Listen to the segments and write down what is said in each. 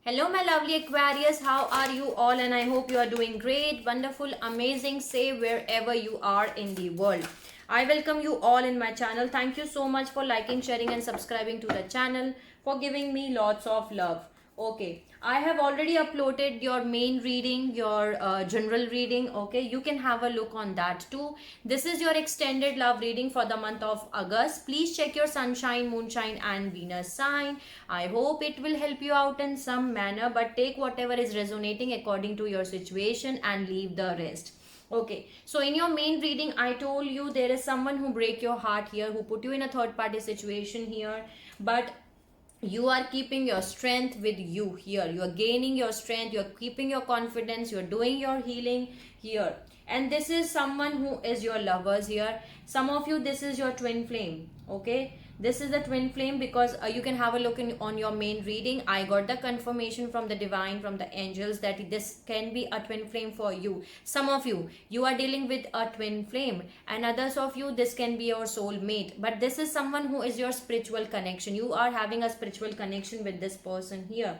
Hello, my lovely Aquarius. How are you all? And I hope you are doing great, wonderful, amazing, safe wherever you are in the world. I welcome you all in my channel. Thank you so much for liking, sharing, and subscribing to the channel, for giving me lots of love. Okay, I have already uploaded your main reading, your general reading. Okay, you can have a look on that too. This is your extended love reading for the month of August. Please check your sunshine, moonshine, and Venus sign. I hope it will help you out in some manner, but take whatever is resonating according to your situation and leave the rest. Okay, so in your main reading, I told you there is someone who break your heart here, who put you in a third party situation here, but you are keeping your strength with you here. You are gaining your strength, you are keeping your confidence, you are doing your healing here. And this is someone who is your lovers here. Some of you, this is your twin flame. Okay, this is the twin flame because you can have a look on your main reading. I got the confirmation from the divine, from the angels, that this can be a twin flame for you. Some of you, you are dealing with a twin flame, and others of you, this can be your soul mate. But this is someone who is your spiritual connection. You are having a spiritual connection with this person here.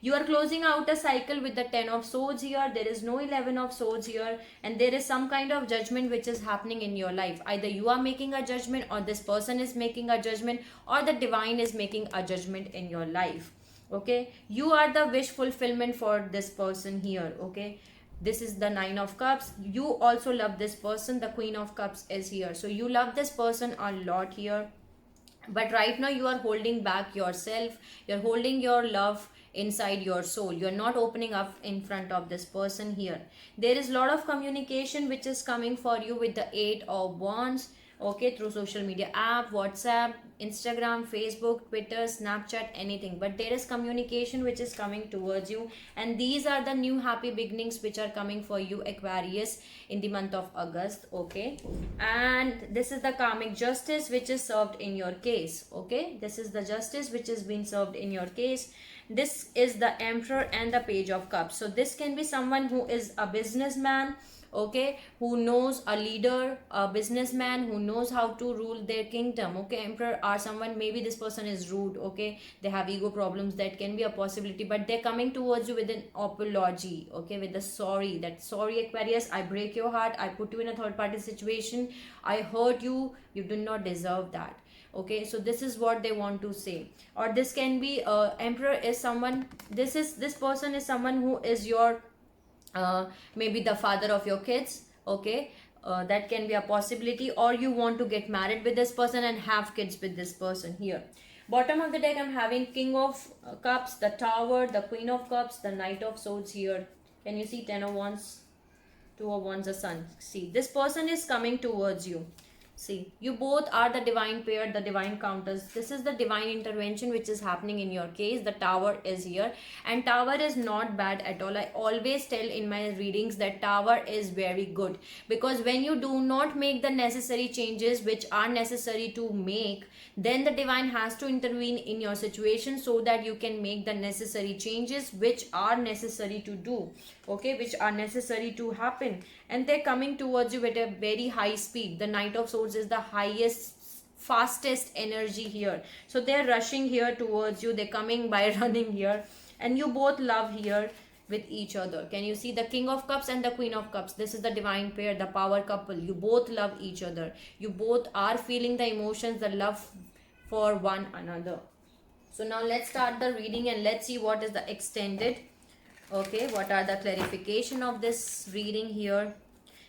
You are closing out a cycle with the 10 of swords here. There is no 11 of swords here, and there is some kind of judgment which is happening in your life. Either you are making a judgment, or this person is making a judgment, or the divine is making a judgment in your life. Okay, you are the wish fulfillment for this person here. Okay, this is the 9 of cups. You also love this person. The Queen of Cups is here, so you love this person a lot here, but right now you are holding back yourself. You're holding your love inside your soul. You're not opening up in front of this person here. There is a lot of communication which is coming for you with the 8 of Wands. Okay, through social media app, WhatsApp, Instagram, Facebook, Twitter, Snapchat, anything, but there is communication which is coming towards you, and these are the new happy beginnings which are coming for you, Aquarius, in the month of August. Okay, and this is the karmic justice which is served in your case. Okay, this is the justice which is being served in your case. This is the Emperor and the Page of Cups. So this can be someone who is a businessman, okay, who knows, a leader, a businessman who knows how to rule their kingdom. Okay, Emperor, or someone, maybe this person is rude. Okay, they have ego problems, that can be a possibility, but they're coming towards you with an apology. Okay, with the sorry, that sorry, Aquarius, I break your heart, I put you in a third party situation, I hurt you, you do not deserve that. Okay, so this is what they want to say. Or this can be Emperor is someone, this person is someone who is your maybe the father of your kids. Okay, that can be a possibility, or you want to get married with this person and have kids with this person here. Bottom of the deck, I'm having King of Cups, the Tower, the Queen of Cups, the Knight of Swords here. Can you see 10 of Wands, 2 of Wands, the Sun? See, this person is coming towards you. See, you both are the divine pair, the divine counters. This is the divine intervention which is happening in your case. The Tower is here, and Tower is not bad at all. I always tell in my readings that Tower is very good, because when you do not make the necessary changes which are necessary to make, then the divine has to intervene in your situation so that you can make the necessary changes which are necessary to do. Okay, which are necessary to happen, and they're coming towards you at a very high speed. The Knight of Swords is the highest, fastest energy here, so they're rushing here towards you, they're coming by running here, and you both love here with each other. Can you see the King of Cups and the Queen of Cups? This is the divine pair, the power couple. You both love each other, you both are feeling the emotions, the love for one another. So now let's start the reading and let's see what is the extended. Okay, what are the clarification of this reading here?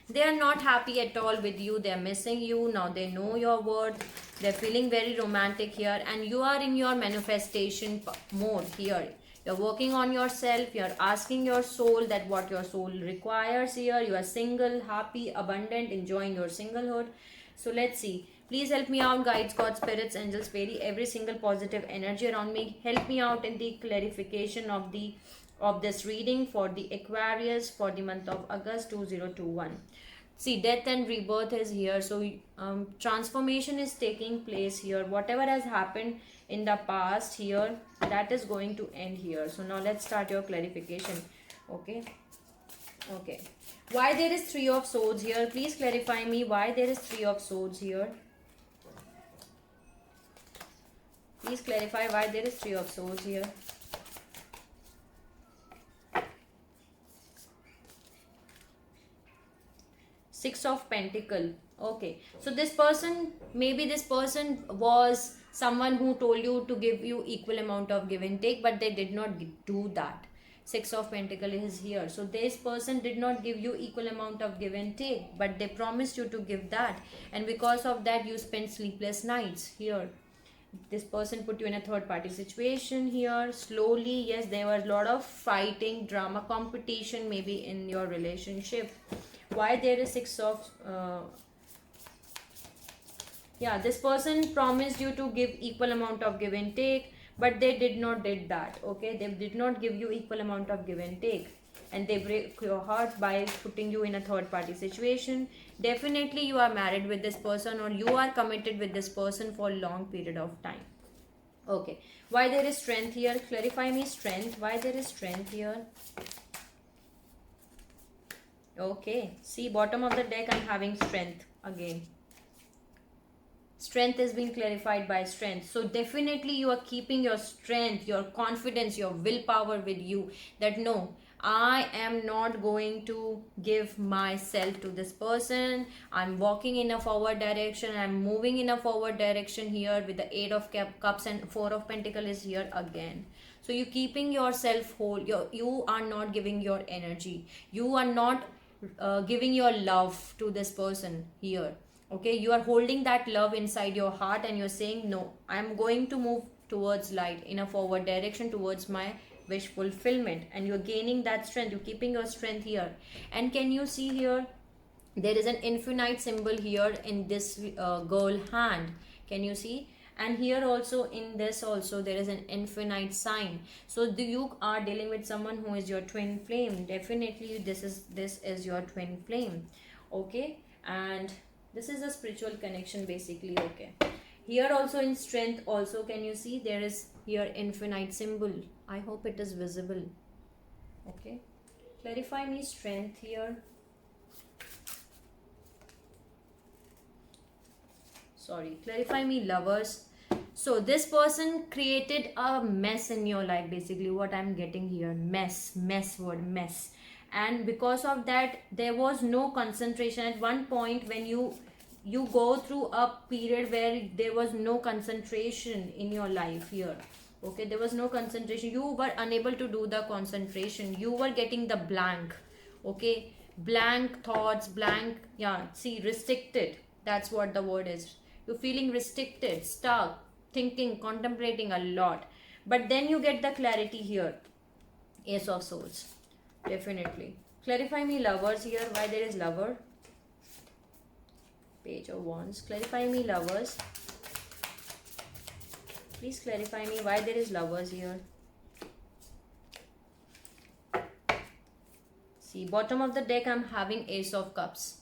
They are not happy at all with you, they are missing you. Now they know your worth, they're feeling very romantic here, and you are in your manifestation mode here. You're working on yourself, you're asking your soul that what your soul requires here. You are single, happy, abundant, enjoying your singlehood. So let's see. Please help me out, guides, God, spirits, angels, fairy, every single positive energy around me. Help me out in the clarification of this reading for the Aquarius for the month of August 2021. See, death and rebirth is here, so transformation is taking place here. Whatever has happened in the past here, that is going to end here. So now let's start your clarification. Okay, okay, why there is 3 of Swords here? Please clarify me why there is 3 of Swords here. Please clarify why there is 3 of Swords here. Six of Pentacle. Okay, so this person, maybe this person was someone who told you to give you equal amount of give and take, but they did not do that. Six of Pentacle is here, so this person did not give you equal amount of give and take, but they promised you to give that, and because of that you spent sleepless nights here. This person put you in a third party situation here. Slowly, yes, there was a lot of fighting, drama, competition maybe in your relationship. Why there is six of yeah, this person promised you to give equal amount of give and take, but they did not did that. Okay, they did not give you equal amount of give and take, and they break your heart by putting you in a third party situation. Definitely you are married with this person, or you are committed with this person for a long period of time. Okay, why there is strength here? Clarify me strength. Why there is strength here? Okay, see, bottom of the deck I'm having strength again. Strength is being clarified by strength. So definitely you are keeping your strength, your confidence, your willpower with you, that no, I am not going to give myself to this person. I'm walking in a forward direction. I'm moving in a forward direction here with the Eight of Cups, and Four of Pentacles is here again. So you keeping yourself whole. You are not giving your energy. You are not giving your love to this person here. Okay, you are holding that love inside your heart, and you're saying, no, I'm going to move towards light in a forward direction towards my wish fulfillment, and you're gaining that strength. You're keeping your strength here. And can you see here, there is an infinite symbol here in this girl hand. Can you see? And here also, in this also, there is an infinite sign. So you are dealing with someone who is your twin flame. Definitely this is your twin flame. Okay, and this is a spiritual connection basically. Okay, here also in strength also, can you see, there is here infinite symbol. I hope it is visible. Okay, clarify me strength here. Sorry, clarify me lovers. So this person created a mess in your life, basically what I'm getting here. Mess word, mess. And because of that, there was no concentration at one point. When you go through a period where there was no concentration in your life here. Okay, there was no concentration. You were unable to do the concentration. You were getting the blank. Okay, blank thoughts, blank, yeah, see, restricted. That's what the word is. You're feeling restricted, stuck, thinking, contemplating a lot. But then you get the clarity here. Ace of Swords. Definitely. Clarify me lovers here. Why there is lover? Page of Wands. Clarify me lovers. Please clarify me why there is lovers here. See, bottom of the deck I'm having Ace of Cups.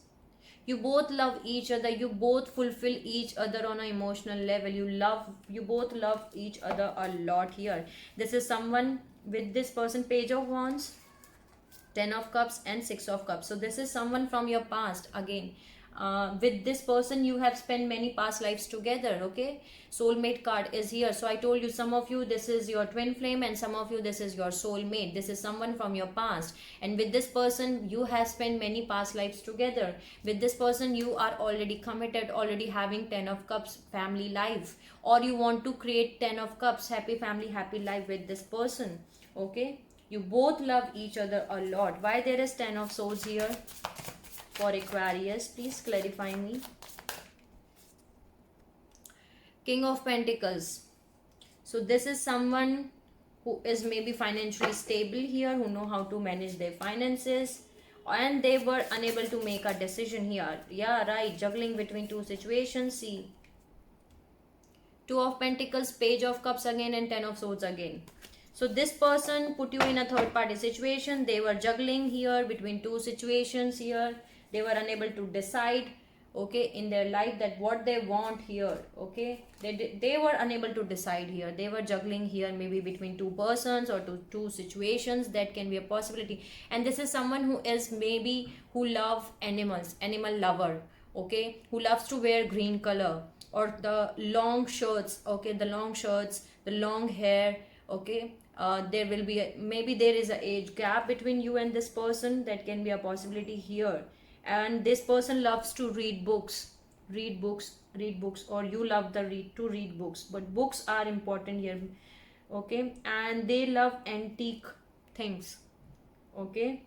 You both love each other. You both fulfill each other on an emotional level. You both love each other a lot here. This is someone with this person. Page of Wands, Ten of Cups, and Six of Cups. So this is someone from your past again. With this person you have spent many past lives together. Okay, soulmate card is here. So I told you, some of you this is your twin flame, and some of you this is your soulmate. This is someone from your past, and with this person you have spent many past lives together. With this person you are already committed, already having Ten of Cups, family life, or you want to create Ten of Cups, happy family, happy life with this person. Okay, you both love each other a lot. Why there is Ten of Swords here for Aquarius? Please clarify me. King of Pentacles. So this is someone who is maybe financially stable here, who know how to manage their finances, and they were unable to make a decision here. Yeah, right, juggling between two situations. See, Two of Pentacles, Page of Cups again, and Ten of Swords again. So this person put you in a third party situation. They were juggling here between two situations here. They were unable to decide, okay, in their life, that what they want here. Okay, they were unable to decide here. They were juggling here maybe between two persons or two situations. That can be a possibility. And this is someone who is maybe who love animals, animal lover. Okay, who loves to wear green color, or the long shirts. Okay, the long shirts, the long hair. Okay, there will be maybe there is a age gap between you and this person. That can be a possibility here. and this person loves to read books, read books, or you love the read books, but books are important here. Okay, and they love antique things. Okay,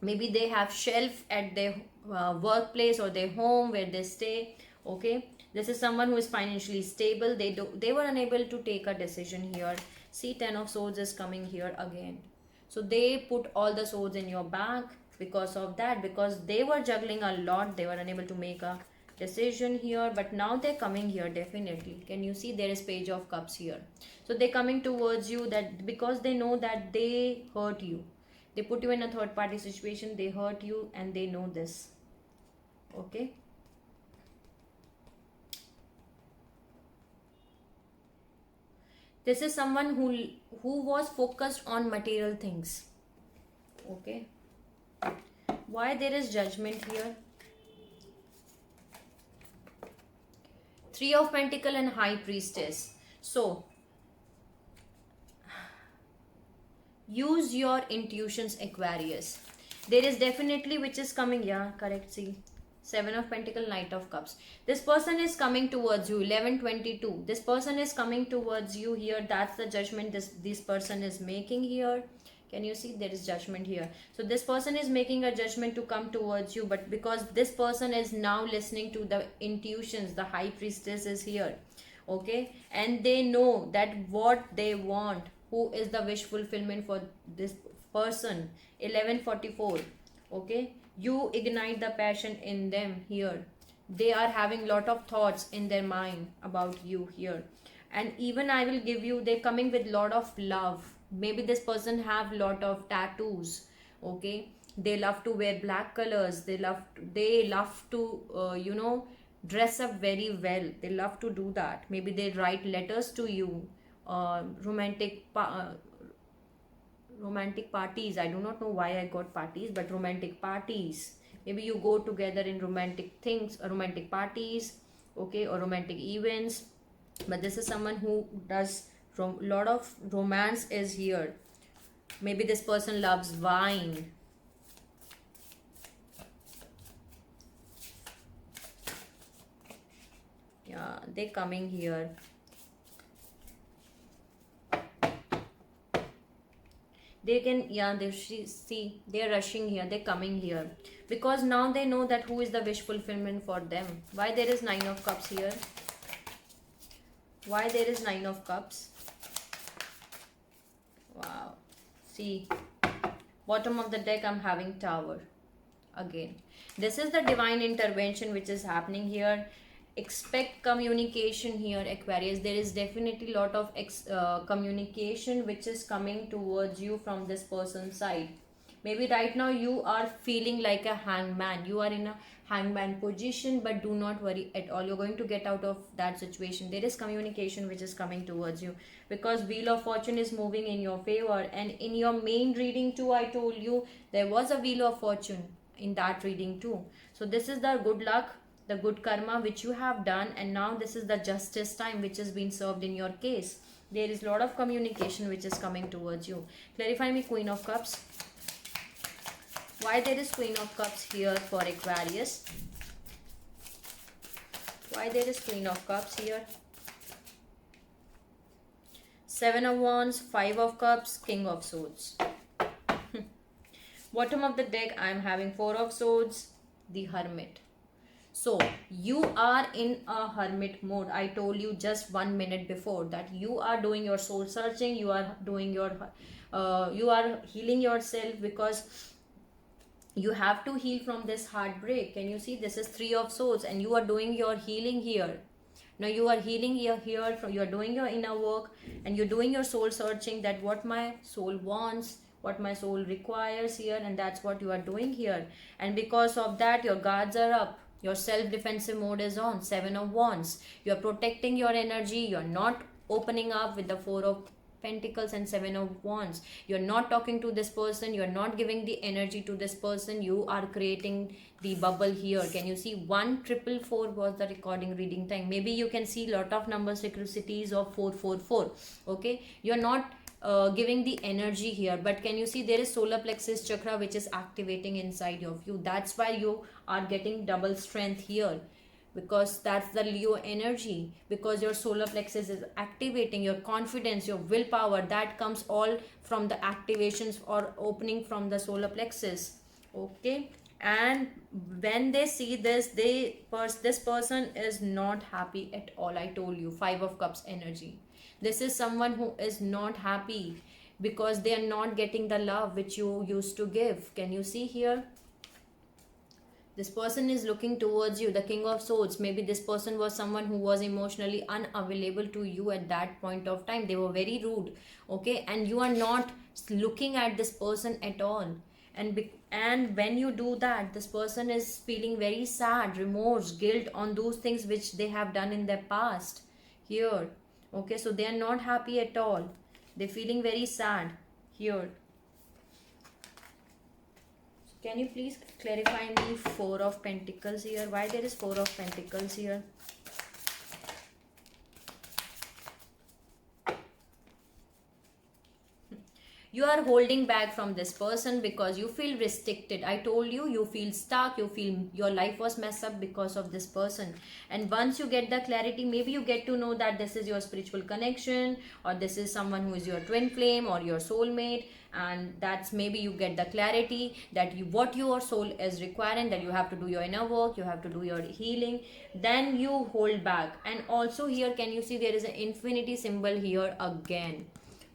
maybe they have shelf at their workplace or their home where they stay. Okay, this is someone who is financially stable. They were unable to take a decision here. See, 10 of swords is coming here again. So they put all the swords in your bag because of that, because they were juggling a lot. They were unable to make a decision here, but now they're coming here definitely. Can you see there is page of cups here? So they're coming towards you, that because they know that they hurt you, they put you in a third party situation, they hurt you, and they know this. Okay, this is someone who was focused on material things. Okay, why there is judgment here? Three of Pentacle and High Priestess. So use your intuitions, Aquarius. There is definitely which is coming. Yeah, correct. See, Seven of Pentacle, Knight of Cups. This person is coming towards you. 1122. This person is coming towards you here. That's the judgment this person is making here. Can you see there is judgment here? So this person is making a judgment to come towards you, but because this person is now listening to the intuitions, the High Priestess is here. Okay, and they know that what they want, who is the wish fulfillment for this person. 1144. Okay, you ignite the passion in them here. They are having lot of thoughts in their mind about you here, and even I will give you, they're coming with lot of love. Maybe this person have lot of tattoos. Okay, they love to wear black colors. They love to dress up very well. They love to do that. Maybe they write letters to you. Romantic parties. I do not know why I got parties, but romantic parties. Maybe you go together in romantic things, romantic parties, okay, or romantic events. But this is someone who does lot of romance is here. Maybe this person loves wine. Yeah, they coming here. They can, yeah, they see they're rushing here, they're coming here, because now they know that who is the wish fulfillment for them. Why there is Nine of Cups here? Why there is Nine of Cups? Wow. See, bottom of the deck I'm having Tower again. This is the divine intervention which is happening here. Expect communication here, Aquarius. There is definitely lot of communication which is coming towards you from this person's side. Maybe right now you are feeling like a hangman. You are in a hangman position, but do not worry at all. You're going to get out of that situation. There is communication which is coming towards you, because Wheel of Fortune is moving in your favor. And in your main reading too, I told you there was a Wheel of Fortune in that reading too. So this is the good luck, the good karma which you have done, and now this is the justice time which has been served in your case. There is a lot of communication which is coming towards you. Clarify me, Queen of Cups. Why there is Queen of Cups here for Aquarius? Why there is Queen of Cups here? Seven of Wands, Five of Cups, King of Swords. Bottom of the deck I am having Four of Swords, the Hermit. So you are in a hermit mode. I told you just 1 minute before that you are doing your soul searching. You are doing your you are healing yourself, because you have to heal from this heartbreak. Can you see this is Three of Swords, and you are doing your healing here. Now you are healing here, you are doing your inner work, and you're doing your soul searching, that what my soul wants, what my soul requires here, and that's what you are doing here. And because of that, your guards are up, your self-defensive mode is on. Seven of Wands, you're protecting your energy, you're not opening up with the Four of Pentacles and Seven of Wands. You're not talking to this person, you're not giving the energy to this person, you are creating the bubble here. Can you see 1444 was the recording reading time? Maybe you can see lot of number synchronicities of 444. Okay, you're not giving the energy here. But can you see there is solar plexus chakra which is activating inside of you. That's why you are getting double strength here, because that's the Leo energy, because your solar plexus is activating your confidence, your willpower. That comes all from the activations or opening from the solar plexus. Okay. And when they see this, this person is not happy at all. I told you, 5 of cups energy. This is someone who is not happy because they are not getting the love which you used to give. Can you see here? This person is looking towards you, the King of Swords. Maybe this person was someone who was emotionally unavailable to you at that point of time. They were very rude, okay? And you are not looking at this person at all. And when you do that, this person is feeling very sad, remorse, guilt on those things which they have done in their past here. Okay, so they are not happy at all. They're feeling very sad here. Can you please clarify me 4 of Pentacles here? Why there is 4 of Pentacles here? You are holding back from this person because you feel restricted. I told you, you feel stuck, you feel your life was messed up because of this person. And once you get the clarity, maybe you get to know that this is your spiritual connection, or this is someone who is your twin flame or your soulmate. And that's maybe you get the clarity that what your soul is requiring, that you have to do your inner work, you have to do your healing. Then you hold back. And also here, can you see there is an infinity symbol here again?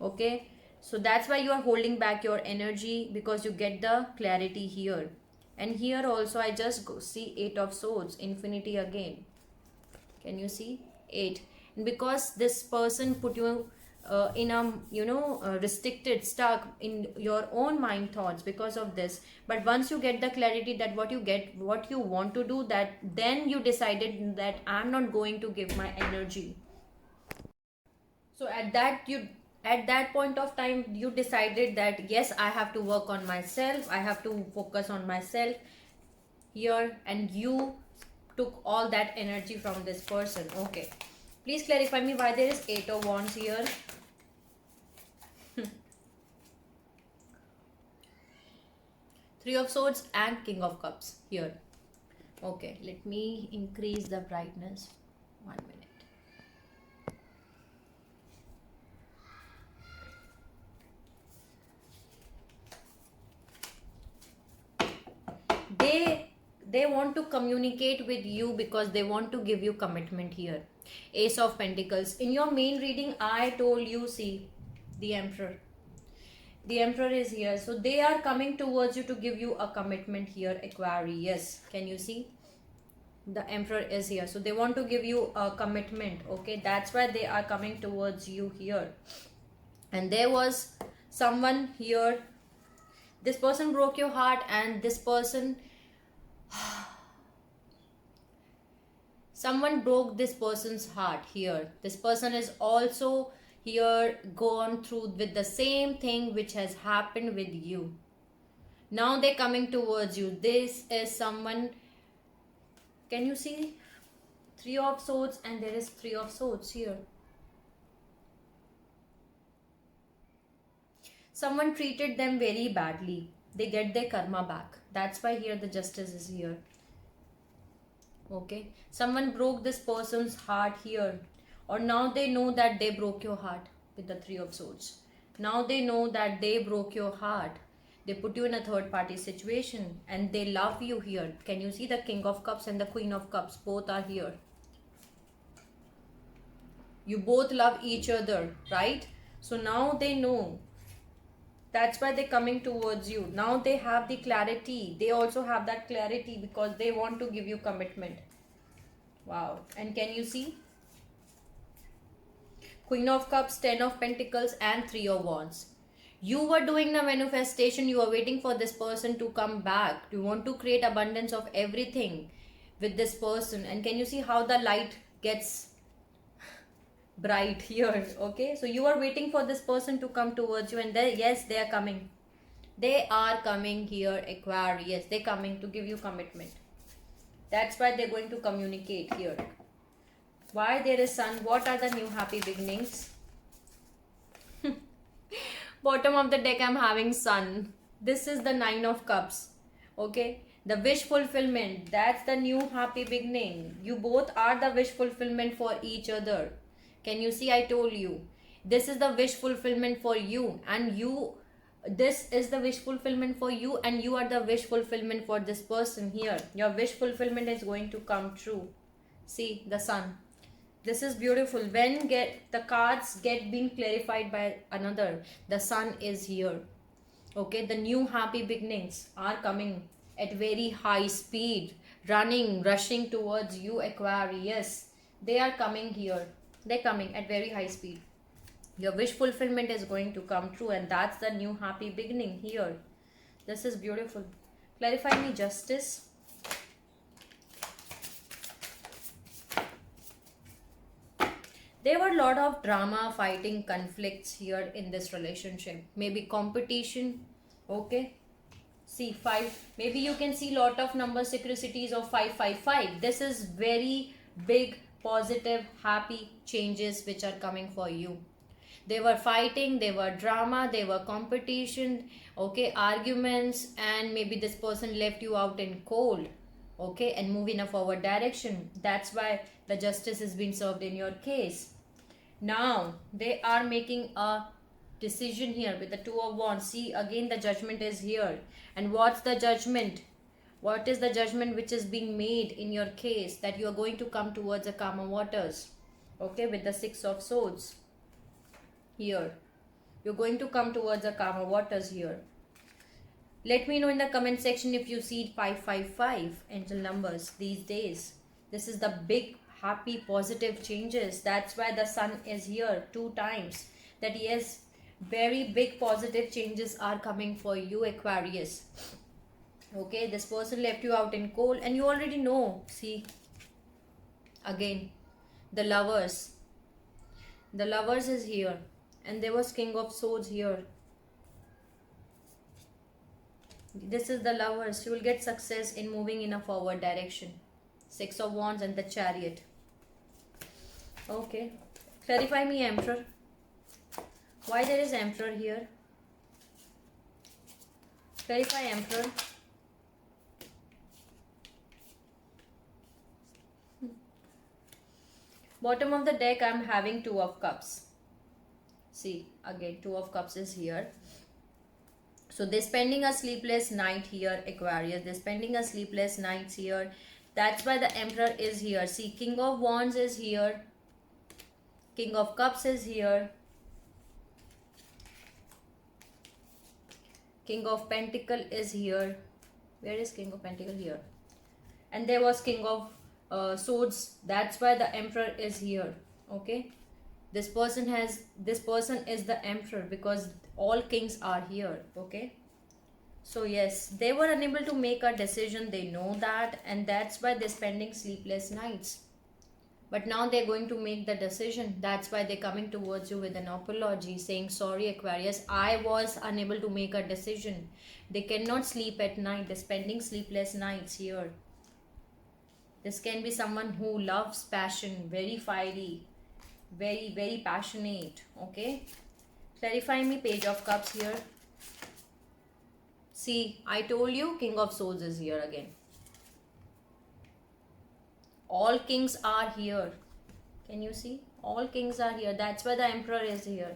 Okay, so that's why you are holding back your energy, because you get the clarity here. And here also I just see 8 of Swords, infinity again. Can you see 8? And because this person put you in a restricted, stuck in your own mind thoughts because of this. But once you get the clarity that what you want to do, that then you decided that I'm not going to give my energy. So at that point of time you decided that yes, I have to work on myself, I have to focus on myself here, and you took all that energy from this person. Okay, please clarify me why there is 8 of Wands here. 3 of Swords and King of Cups here. Okay, let me increase the brightness. 1 minute. They want to communicate with you because they want to give you commitment here. Ace of Pentacles. In your main reading, I told you, see, the Emperor. The Emperor is here. So they are coming towards you to give you a commitment here, Aquarius. Can you see? The Emperor is here. So they want to give you a commitment. Okay, that's why they are coming towards you here. And there was someone here. This person broke your heart, and this person... someone broke this person's heart here. This person is also here gone through with the same thing which has happened with you. Now they're coming towards you. This is someone... Can you see? 3 of Swords, and there is 3 of Swords here. Someone treated them very badly. They get their karma back. That's why here the Justice is here. Okay, someone broke this person's heart here, or now they know that they broke your heart with the 3 of Swords. Now they know that they broke your heart. They put you in a third party situation, and they love you here. Can you see the King of Cups and the Queen of Cups? Both are here. You both love each other, right? So now they know. That's why they're coming towards you. Now they have the clarity. They also have that clarity because they want to give you commitment. Wow. And can you see? Queen of Cups, 10 of Pentacles, and 3 of Wands. You were doing the manifestation. You are waiting for this person to come back. You want to create abundance of everything with this person. And can you see how the light gets bright here? Okay, so you are waiting for this person to come towards you, and yes, they are coming. They are coming here, Aquarius. They're coming to give you commitment. That's why they're going to communicate here. Why there is Sun? What are the new happy beginnings? Bottom of the deck, I'm having sun. This is the Nine of Cups. Okay, the wish fulfillment, that's the new happy beginning. You both are the wish fulfillment for each other. Can you see? I told you, this is the wish fulfillment for you, and you, this is the wish fulfillment for you, and you are the wish fulfillment for this person here. Your wish fulfillment is going to come true. See the sun. This is beautiful. When get the cards get being clarified by another, the sun is here. Okay, the new happy beginnings are coming at very high speed, running, rushing towards you, Aquarius. They are coming here. They're coming at very high speed. Your wish fulfillment is going to come true, and that's the new happy beginning here. This is beautiful. Clarify me justice. There were a lot of drama, fighting, conflicts here in this relationship. Maybe competition. Okay. See 5. Maybe you can see lot of number synchronicities of 555. This is very big, positive, happy changes which are coming for you. They were fighting, they were drama, they were competition, okay, arguments, and maybe this person left you out in cold, okay, and move in a forward direction. That's why the justice is being served in your case. Now they are making a decision here with the Two of Wands. See, again the judgment is here. And what's the judgment? What is the judgment which is being made in your case? That you are going to come towards the calmer waters, okay, with the Six of Swords here. You're going to come towards the calmer waters here. Let me know in the comment section if you see 555 angel numbers these days. This is the big happy positive changes. That's why the sun is here 2 times. That yes, very big positive changes are coming for you, Aquarius. Okay, this person left you out in cold, and you already know. See, again the Lovers. The Lovers is here, and there was King of Swords here. This is the Lovers. You will get success in moving in a forward direction. Six of Wands and the Chariot. Okay, clarify me, Emperor. Why there is Emperor here? Clarify, Emperor. Bottom of the deck, I'm having Two of Cups. See, again Two of Cups is here. So they're spending a sleepless night here, Aquarius. They're spending a sleepless nights here. That's why the Emperor is here. See, King of Wands is here. King of Cups is here. King of Pentacle is here. Where is King of Pentacle? Here. And there was King of Swords. That's why the Emperor is here. Okay. This person is the Emperor because all kings are here. Okay. So yes, they were unable to make a decision. They know that, and that's why they're spending sleepless nights. But now they're going to make the decision. That's why they're coming towards you with an apology, saying, sorry, Aquarius, I was unable to make a decision. They cannot sleep at night. They're spending sleepless nights here. This can be someone who loves passion, very fiery, very, very passionate. Okay. Clarify me, Page of Cups here. See, I told you King of Swords is here again. All kings are here. Can you see? All kings are here. That's why the Emperor is here.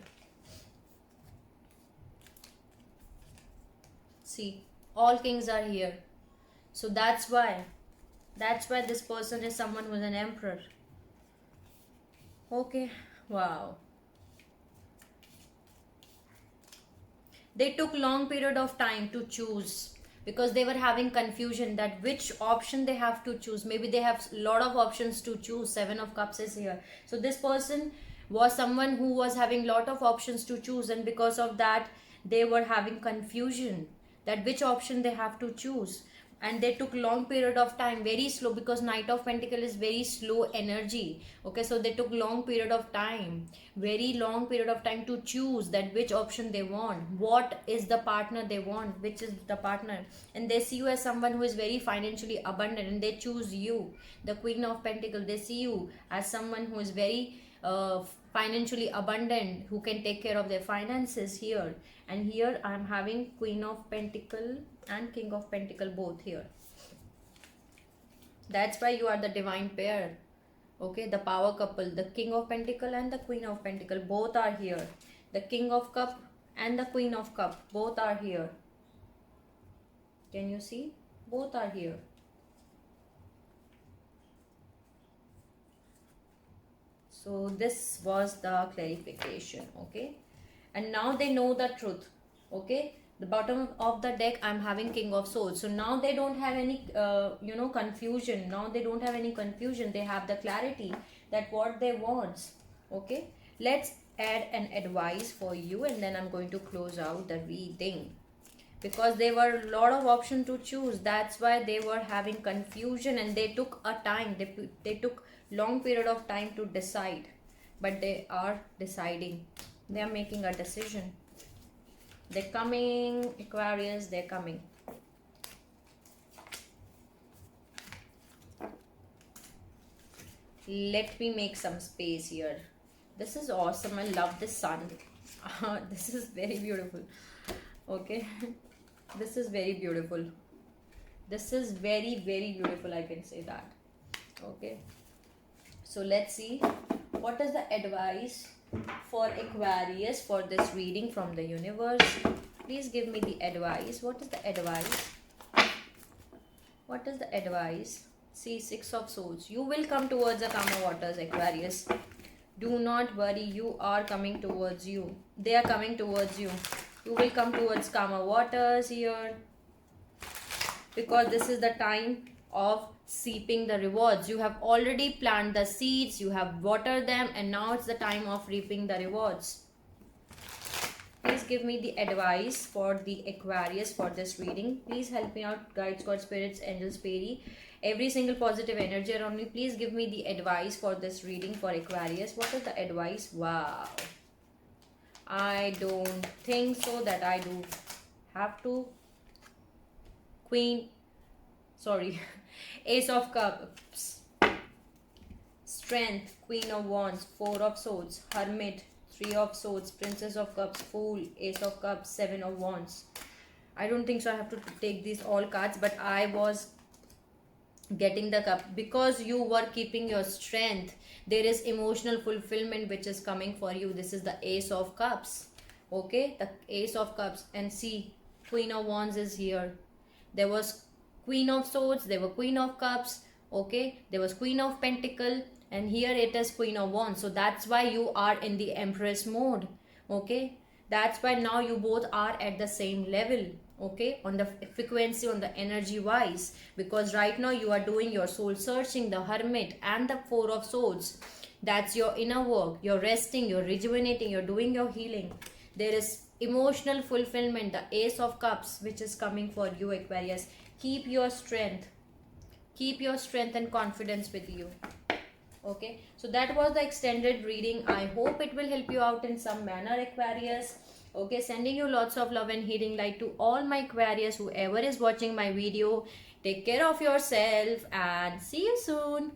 See, all kings are here. So that's why this person is someone who's an Emperor. Okay. Wow. They took long period of time to choose, because they were having confusion that which option they have to choose. Maybe they have a lot of options to choose. Seven of Cups is here. So this person was someone who was having a lot of options to choose, and because of that they were having confusion that which option they have to choose. And they took long period of time, very slow, because Knight of Pentacle is very slow energy. Okay, so they took long period of time, very long period of time to choose that which option they want, what is the partner they want, which is the partner. And they see you as someone who is very financially abundant, and they choose you, the Queen of Pentacle. They see you as someone who is very financially abundant, who can take care of their finances here. And here I'm having Queen of Pentacle and King of Pentacle both here. That's why you are the divine pair. Okay, the power couple, the King of Pentacle and the Queen of Pentacle both are here. The King of Cup and the Queen of Cup both are here. Can you see? Both are here. So this was the clarification. Okay, and now they know the truth. Okay, the bottom of the deck I'm having King of Swords. So now they don't have any confusion. Now they don't have any confusion. They have the clarity that what they want. Okay, let's add an advice for you, and then I'm going to close out the reading, because there were a lot of options to choose. That's why they were having confusion, and they took a time. They took long period of time to decide, but they are deciding. They are making a decision. They're coming, Aquarius, they're coming. Let me make some space here. This is awesome. I love this sun. This is very beautiful. Okay. This is very beautiful. This is very, very beautiful. I can say that. Okay. So let's see. What is the advice for Aquarius for this reading from the universe? Please give me the advice. What is the advice? What is the advice? See, Six of Swords. You will come towards the calmer waters, Aquarius. Do not worry. You are coming towards you. They are coming towards you. You will come towards calmer waters here, because this is the time of seeping the rewards. You have already planted the seeds, you have watered them, and now it's the time of reaping the rewards. Please give me the advice for the Aquarius for this reading. Please help me out, guides, God, spirits, angels, fairy, every single positive energy around me. Please give me the advice for this reading for Aquarius. What is the advice? Wow, I don't think so that I do have to. Ace of Cups, Strength, Queen of Wands, Four of Swords, Hermit, Three of Swords, Princess of Cups, Fool, Ace of Cups, Seven of Wands. I don't think so I have to take these all cards, but I was getting the cup because you were keeping your strength. There is emotional fulfillment which is coming for you. This is the Ace of Cups. Okay, the Ace of Cups. And see, Queen of Wands is here. There was Queen of Swords, there were Queen of Cups. Okay, there was Queen of Pentacle, and here it is Queen of Wands. So that's why you are in the Empress mode. Okay, that's why now you both are at the same level. Okay, on the frequency, on the energy wise, because right now you are doing your soul searching, the Hermit and the Four of Swords. That's your inner work. You're resting, you're rejuvenating, you're doing your healing. There is emotional fulfillment, the Ace of Cups, which is coming for you, Aquarius. Keep your strength and confidence with you. Okay, so that was the extended reading. I hope it will help you out in some manner, Aquarius. Okay, sending you lots of love and healing light to all my Aquarius, whoever is watching my video. Take care of yourself and see you soon.